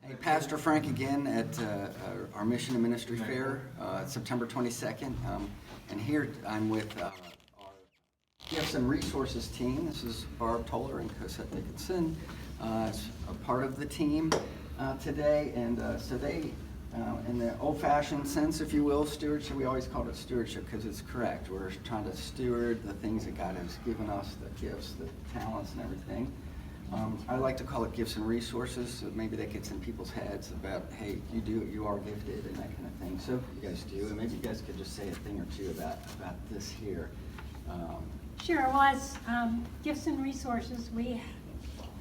Hey, Pastor Frank again at our Mission and Ministry Fair, September 22nd. And here I'm with our Gifts and Resources team. This is Barb Toller and Cosette Dickinson. It's a part of the team today. And so they, in the old-fashioned sense, if you will, stewardship, we always call it stewardship because it's correct. We're trying to steward the things that God has given us, the gifts, the talents, and everything. I like to call it gifts and resources, so maybe that gets in people's heads about, hey, you are gifted, and that kind of thing. So you guys do, and maybe you guys could just say a thing or two about this here. Sure. Well, as gifts and resources, we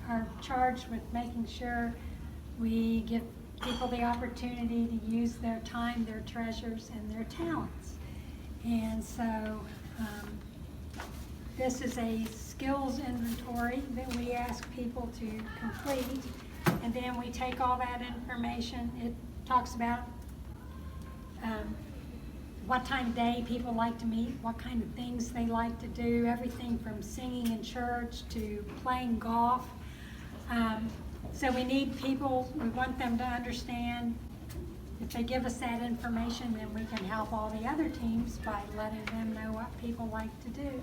are charged with making sure we give people the opportunity to use their time, their treasures, and their talents. And so this is a skills inventory that we ask people to complete, and then we take all that information. It talks about what time of day people like to meet, what kind of things they like to do, everything from singing in church to playing golf. So we need people, we want them to understand. If they give us that information, then we can help all the other teams by letting them know what people like to do.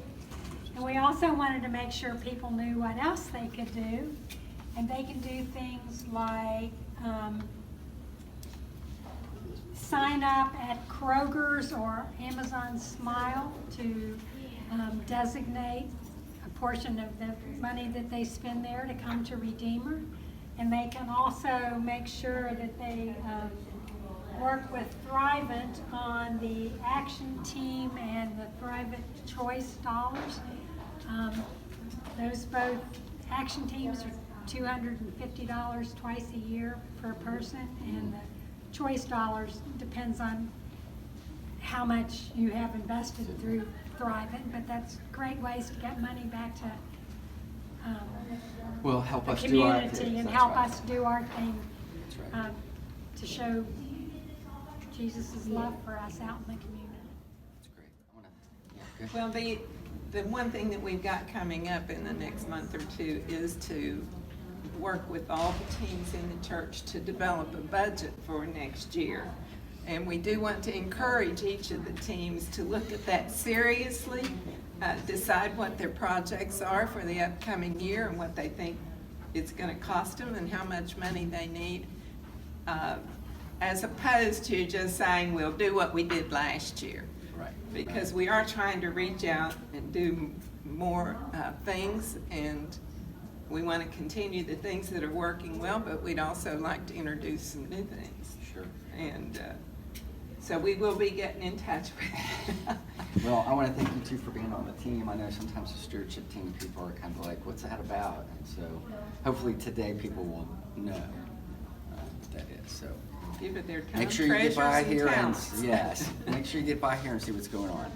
And we also wanted to make sure people knew what else they could do. And they can do things like sign up at Kroger's or Amazon Smile to designate a portion of the money that they spend there to come to Redeemer. And they can also make sure that they work with Thrivent on the action team and the Thrivent choice dollars. Those both action teams are $250 twice a year per person, and the choice dollars depends on how much you have invested through Thrivent, but that's great ways to get money back to Well, help the us do our community thing. and That's help right. us do our thing That's right. to show Jesus' love for us out in the community. That's great. I want to, yeah, good. Well, the one thing that we've got coming up in the next month or two is to work with all the teams in the church to develop a budget for next year. And we do want to encourage each of the teams to look at that seriously, decide what their projects are for the upcoming year and what they think it's going to cost them and how much money they need, as opposed to just saying we'll do what we did last year. Right. Because we are trying to reach out and do more things, and we want to continue the things that are working well, but we'd also like to introduce some new things. Sure. And so we will be getting in touch with you. Well, I want to thank you too for being on the team. I know sometimes the stewardship team people are kind of like, what's that about? And so hopefully today people will know what that is. So Give it their time, make sure you get treasures, by and here and talents. yes, make sure you get by here and see what's going on.